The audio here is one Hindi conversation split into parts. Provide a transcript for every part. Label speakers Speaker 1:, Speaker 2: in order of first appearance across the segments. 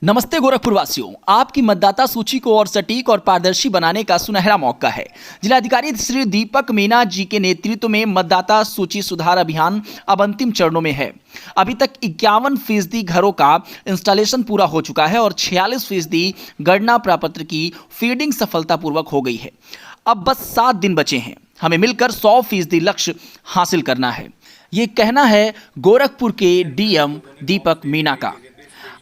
Speaker 1: नमस्ते गोरखपुर वासियों, आपकी मतदाता सूची को और सटीक और पारदर्शी बनाने का सुनहरा मौका है। जिलाधिकारी श्री दीपक मीना जी के नेतृत्व में मतदाता सूची सुधार अभियान अब अंतिम चरणों में है। अभी तक 51% घरों का इंस्टॉलेशन पूरा हो चुका है और 46% गणना प्रपत्र की फीडिंग सफलतापूर्वक हो गई है। अब बस 7 दिन बचे हैं। हमें मिलकर 100% लक्ष्य हासिल करना है। ये कहना है गोरखपुर के डीएम दीपक मीना का।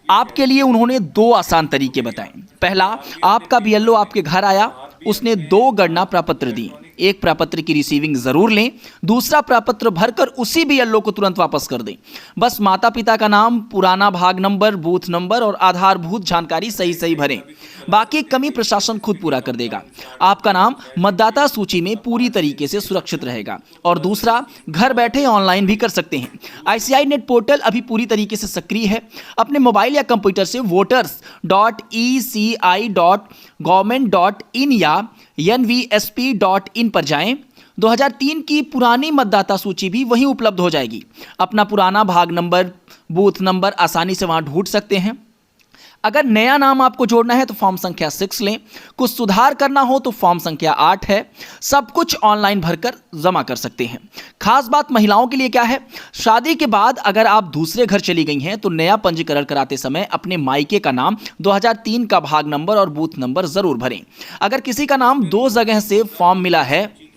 Speaker 1: आपके लिए उन्होंने 2 आसान तरीके बताए। पहला, आपका बीएलओ आपके घर आया, उसने 2 गणना प्रपत्र दिए। एक प्रपत्र की रिसीविंग जरूर लें, दूसरा प्रपत्र भरकर उसी बीएलओ को तुरंत वापस कर दें। बस माता पिता का नाम, पुराना भाग नंबर, बूथ नंबर और आधारभूत जानकारी सही सही भरें। बाकी कमी प्रशासन खुद पूरा कर देगा। आपका नाम मतदाता सूची में पूरी तरीके से सुरक्षित रहेगा। और दूसरा, घर बैठे ऑनलाइन भी कर सकते हैं। ICI नेट पोर्टल अभी पूरी तरीके से सक्रिय है। अपने मोबाइल या कंप्यूटर से voters.eci.government.in या nvsp.in पर जाएं। 2003 की पुरानी मतदाता सूची भी वहीं उपलब्ध हो जाएगी। अपना पुराना भाग नंबर, बूथ नंबर आसानी से वहां ढूंढ सकते हैं। अगर नया नाम आपको जोड़ना है तो फॉर्म संख्या 6 लें। कुछ सुधार करना हो तो फॉर्म संख्या 8 है। सब कुछ ऑनलाइन भरकर जमा कर सकते हैं। खास बात महिलाओं के लिए क्या है, शादी के बाद अगर आप दूसरे घर चली गई हैं तो नया पंजीकरण कराते समय अपने मायके का नाम, 2003 का भाग नंबर और बूथ नंबर जरूर भरें। अगर किसी का नाम 2 जगह से फॉर्म मिला है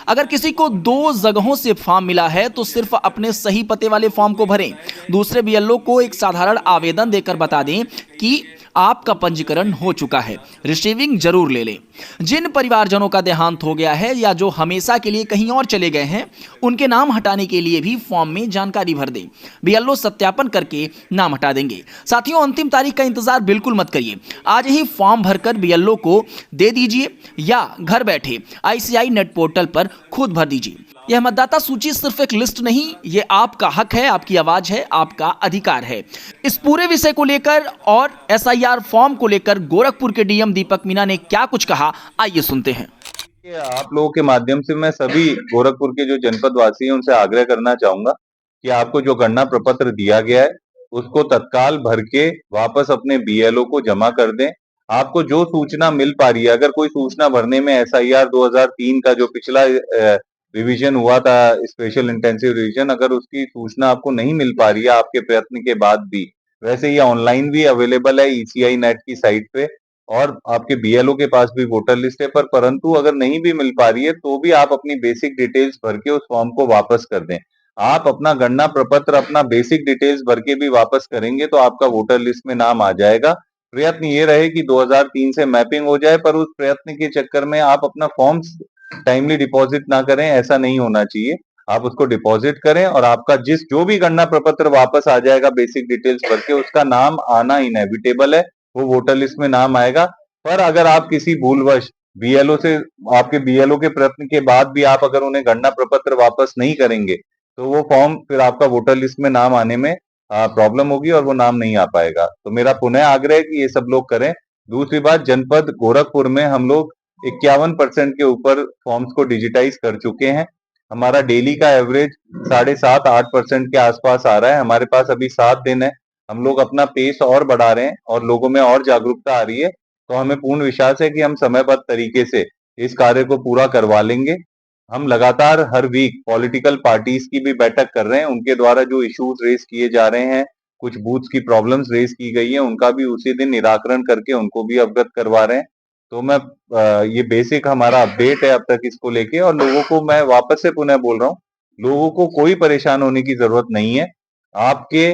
Speaker 1: अगर किसी को 2 जगहों से फॉर्म मिला है तो सिर्फ अपने सही पते वाले फॉर्म को भरें। दूसरे बीएलओ को एक साधारण आवेदन देकर बता दें कि आपका पंजीकरण हो चुका है। रिसीविंग जरूर ले लें। जिन परिवारजनों का देहांत हो गया है या जो हमेशा के लिए कहीं और चले गए हैं, उनके नाम हटाने के लिए भी फॉर्म में जानकारी भर दें। बीएलओ सत्यापन करके नाम हटा देंगे। साथियों, अंतिम तारीख का इंतजार बिल्कुल मत करिए। आज ही फॉर्म भरकर बीएलओ को दे दीजिए या घर बैठे ICI नेट पोर्टल पर खुद भर दीजिए। यह मतदाता सूची सिर्फ एक लिस्ट नहीं, ये आपका हक है, आपकी आवाज है, आपका अधिकार है। इस पूरे विषय को लेकर और SIR फॉर्म को लेकर गोरखपुर के डीएम दीपक मीना ने क्या कुछ कहा, आइए सुनते हैं।
Speaker 2: आप लोगों के माध्यम से मैं सभी गोरखपुर के जो जनपद वासी हैं उनसे आग्रह करना चाहूंगा कि आपको जो गणना प्रपत्र दिया गया है उसको तत्काल भर के वापस अपने BLO को जमा कर दें। आपको जो सूचना मिल पा रही है, अगर कोई सूचना भरने में SIR 2003 का जो पिछला रिवीजन हुआ था, स्पेशल इंटेंसिव रिवीजन, अगर उसकी सूचना आपको नहीं मिल पा रही है आपके प्रयत्न के बाद भी, वैसे ये ऑनलाइन भी अवेलेबल है ECI नेट की साइट पे और आपके BLO के पास भी वोटर लिस्ट है, परंतु अगर नहीं भी मिल पा रही है तो भी आप अपनी बेसिक डिटेल्स भर के उस फॉर्म को वापस कर दें। आप अपना गणना प्रपत्र, अपना बेसिक डिटेल्स भर के भी वापस करेंगे तो आपका वोटर लिस्ट में नाम आ जाएगा। प्रयत्न ये रहे कि 2003 से मैपिंग हो जाए, पर उस प्रयत्न के चक्कर में आप अपना फॉर्म टाइमली डिपॉजिट ना करें, ऐसा नहीं होना चाहिए। आप उसको डिपॉजिट करें और आपका जो भी गणना प्रपत्र वापस आ जाएगा बेसिक डिटेल्स भर के, उसका नाम आना इनएविटेबल है, वो वोटर लिस्ट में नाम आएगा। पर अगर आप किसी भूलवश बीएलओ से, आपके बीएलओ के प्रयत्न के बाद भी आप अगर उन्हें गणना प्रपत्र वापस नहीं करेंगे तो वो फॉर्म फिर आपका वोटर लिस्ट में नाम आने में प्रॉब्लम होगी और वो नाम नहीं आ पाएगा। तो मेरा पुनः आग्रह है कि ये सब लोग करें। दूसरी बात, जनपद गोरखपुर में हम लोग 51% के ऊपर फॉर्म्स को डिजिटाइज कर चुके हैं। हमारा डेली का एवरेज 7.5-8% के आसपास आ रहा है। हमारे पास अभी 7 दिन है। हम लोग अपना पेस और बढ़ा रहे हैं और लोगों में और जागरूकता आ रही है, तो हमें पूर्ण विश्वास है कि हम समयबद्ध तरीके से इस कार्य को पूरा करवा लेंगे। हम लगातार हर वीक पॉलिटिकल पार्टीज की भी बैठक कर रहे हैं, उनके द्वारा जो इश्यूज रेज किए जा रहे हैं, कुछ बूथ्स की प्रॉब्लम्स रेज की गई है, उनका भी उसी दिन निराकरण करके उनको भी अवगत करवा रहे हैं। तो मैं ये बेसिक हमारा अपडेट है अब तक इसको लेके, और लोगों को मैं वापस से पुनः बोल रहा हूँ, लोगों को कोई परेशान होने की जरूरत नहीं है। आपके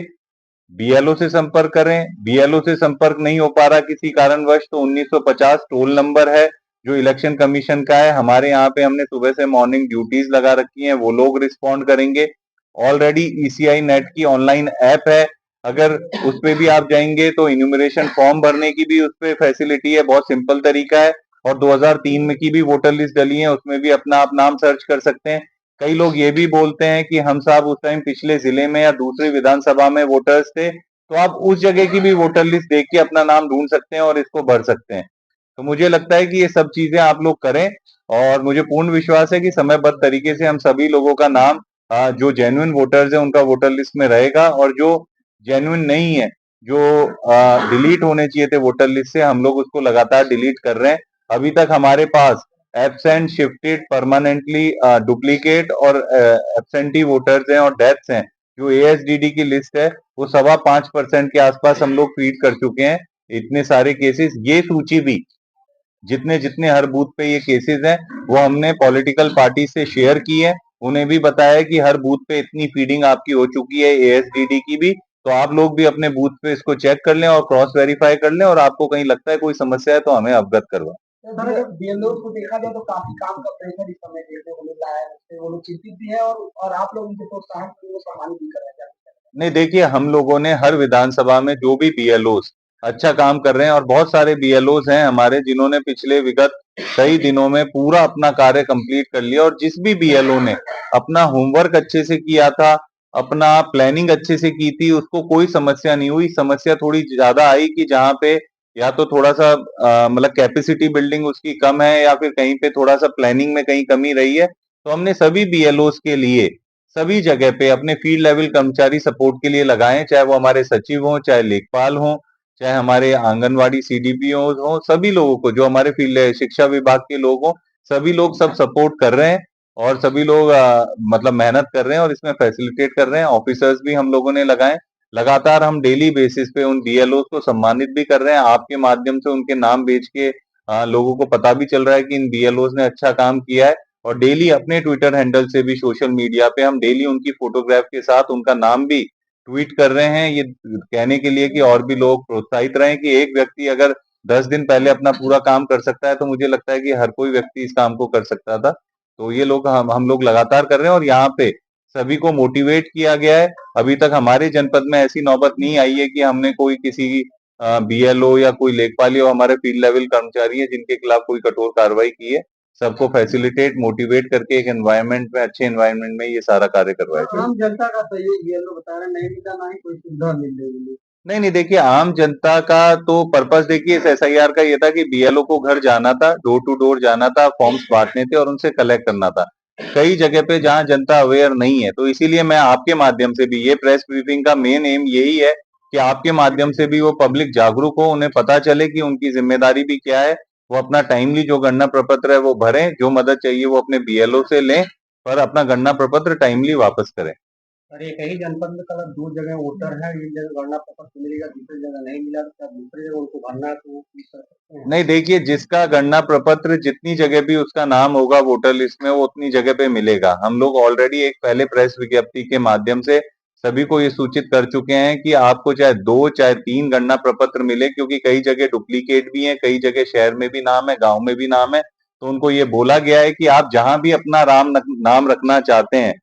Speaker 2: BLO से संपर्क करें। BLO से संपर्क नहीं हो पा रहा किसी कारणवश तो 1950 टोल नंबर है जो इलेक्शन कमीशन का है। हमारे यहाँ पे हमने सुबह से मॉर्निंग ड्यूटीज लगा रखी हैं, वो लोग रिस्पॉन्ड करेंगे। ऑलरेडी ECI नेट की ऑनलाइन ऐप है, अगर उस पे भी आप जाएंगे तो इन्यूमरेशन फॉर्म भरने की भी उस पे फैसिलिटी है, बहुत सिंपल तरीका है। और 2003 में की भी वोटर लिस्ट डली है, उसमें भी अपना आप नाम सर्च कर सकते हैं। कई लोग ये भी बोलते हैं कि हम साहब उस टाइम पिछले जिले में या दूसरी विधानसभा में वोटर्स थे, तो आप उस जगह की भी वोटर लिस्ट देख के अपना नाम ढूंढ सकते हैं और इसको भर सकते हैं। तो मुझे लगता है कि ये सब चीजें आप लोग करें और मुझे पूर्ण विश्वास है कि समयबद्ध तरीके से हम सभी लोगों का नाम, जो जेन्युइन वोटर्स है उनका वोटर लिस्ट में रहेगा, और जो जेन्युइन नहीं है जो डिलीट होने चाहिए थे वोटर लिस्ट से, हम लोग उसको लगातार डिलीट कर रहे हैं। अभी तक हमारे पास एब्सेंट, शिफ्टेड, परमानेंटली डुप्लीकेट और एब्सेंटी वोटर्स हैं और डेथ्स हैं। जो एएसडीडी की लिस्ट है वो 5.25% के आसपास हम लोग फीड कर चुके हैं। इतने सारे केसेस, ये सूची भी जितने जितने हर बूथ पे ये केसेस हैं वो हमने पॉलिटिकल पार्टी से शेयर की है। उन्हें भी बताया कि हर बूथ पे इतनी फीडिंग आपकी हो चुकी है एएसडीडी की भी, तो आप लोग भी अपने बूथ पे इसको चेक कर लें और क्रॉस वेरीफाई कर लें, और आपको कहीं लगता है कोई समस्या है तो हमें अवगत करवाएं।
Speaker 3: सर, अगर बीएलओ को देखा जाए तो काफी काम का प्रेशर इस समय देखने को मिल रहा है, उससे वो लोग चिंतित भी है और आप लोग उनके प्रोत्साहन के लिए सम्मानित भी करना चाहते हैं।
Speaker 2: नहीं देखिए, हम लोगों ने हर विधानसभा में जो भी बीएलओस अच्छा काम कर रहे हैं, और बहुत सारे बीएलओस हैं हमारे जिन्होंने पिछले विगत कई दिनों में पूरा अपना कार्य कंप्लीट कर लिया, और जिस भी बीएलओ ने अपना होमवर्क अच्छे से किया था, अपना प्लानिंग अच्छे से की थी, उसको कोई समस्या नहीं हुई। समस्या थोड़ी ज्यादा आई कि जहाँ पे या तो थोड़ा सा मतलब कैपेसिटी बिल्डिंग उसकी कम है, या फिर कहीं पे थोड़ा सा प्लानिंग में कहीं कमी रही है। तो हमने सभी बीएलओस के लिए सभी जगह पे अपने फील्ड लेवल कर्मचारी सपोर्ट के लिए लगाए, चाहे वो हमारे सचिव हों, चाहे लेखपाल हों, चाहे हमारे आंगनवाड़ी सीडीपीओ हों, सभी लोगों को, जो हमारे फील्ड शिक्षा विभाग के लोग हों, सभी लोग सब सपोर्ट कर रहे हैं, और सभी लोग मतलब मेहनत कर रहे हैं और इसमें फैसिलिटेट कर रहे हैं। ऑफिसर्स भी हम लोगों ने लगाए। लगातार हम डेली बेसिस पे उन बीएलओ को सम्मानित भी कर रहे हैं। आपके माध्यम से उनके नाम बेच के लोगों को पता भी चल रहा है कि इन बीएलओ ने अच्छा काम किया है। और डेली अपने ट्विटर हैंडल से भी, सोशल मीडिया पे हम डेली उनकी फोटोग्राफ के साथ उनका नाम भी ट्वीट कर रहे हैं, ये कहने के लिए कि और भी लोग प्रोत्साहित रहें कि एक व्यक्ति अगर 10 दिन पहले अपना पूरा काम कर सकता है, तो मुझे लगता है कि हर कोई व्यक्ति इस काम को कर सकता था। तो ये लोग हम लोग लगातार कर रहे हैं, और यहाँ पे सभी को मोटिवेट किया गया है। अभी तक हमारे जनपद में ऐसी नौबत नहीं आई है कि हमने कोई किसी बीएलओ या कोई लेखपाल या हमारे फील्ड लेवल कर्मचारी है जिनके खिलाफ कोई कठोर कार्रवाई की है। सबको फैसिलिटेट, मोटिवेट करके एक एनवायरनमेंट में, अच्छे एनवायरनमेंट में ये सारा कार्य करवाया जाए।
Speaker 3: आम जनता का सहयोग बीएलओ बता रहे हैं नहीं मिला, ना ही कोई सुविधा मिल रही है।
Speaker 2: नहीं नहीं, देखिए, आम जनता का तो पर्पस देखिए इस एसआईआर का ये था कि बीएलओ को घर जाना था, डोर टू डोर जाना था, फॉर्म्स बांटने थे और उनसे कलेक्ट करना था। कई जगह पे जहां जनता अवेयर नहीं है, तो इसीलिए मैं आपके माध्यम से भी, ये प्रेस ब्रीफिंग का मेन एम यही है कि आपके माध्यम से भी वो पब्लिक जागरूक हो, उन्हें पता चले कि उनकी जिम्मेदारी भी क्या है। वो अपना टाइमली जो गणना प्रपत्र है वो भरें, जो मदद चाहिए वो अपने बीएलओ से लें, पर अपना गणना प्रपत्र टाइमली वापस करें।
Speaker 3: और एक ही जनपद में कल 2 जगह वोटर है, एक जगह गणना पत्र मिलेगा, दूसरी जगह नहीं मिला, तो क्या दूसरी जगह उनको भरना है तो वो भी कर सकते हैं?
Speaker 2: नहीं देखिए, जिसका गणना प्रपत्र जितनी जगह भी उसका नाम होगा वोटर लिस्ट में, वो उतनी जगह पे मिलेगा। हम लोग ऑलरेडी एक पहले प्रेस विज्ञप्ति के माध्यम से सभी को ये सूचित कर चुके हैं कि आपको चाहे 2 चाहे 3 गणना प्रपत्र मिले, क्योंकि कई जगह डुप्लीकेट भी हैं, कई जगह शहर में भी नाम है, गांव में भी नाम है। तो उनको ये बोला गया है कि आप जहां भी अपना नाम रखना चाहते हैं,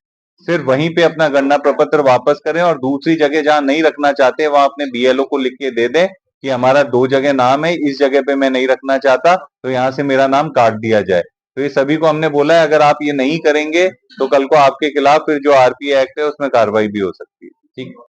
Speaker 2: सिर्फ वहीं पे अपना गणना प्रपत्र वापस करें, और दूसरी जगह जहां नहीं रखना चाहते वहां अपने बीएलओ को लिख के दे दें कि हमारा 2 जगह नाम है, इस जगह पे मैं नहीं रखना चाहता, तो यहाँ से मेरा नाम काट दिया जाए। तो ये सभी को हमने बोला है, अगर आप ये नहीं करेंगे तो कल को आपके खिलाफ फिर जो आरपीए एक्ट है उसमें कार्रवाई भी हो सकती है। ठीक।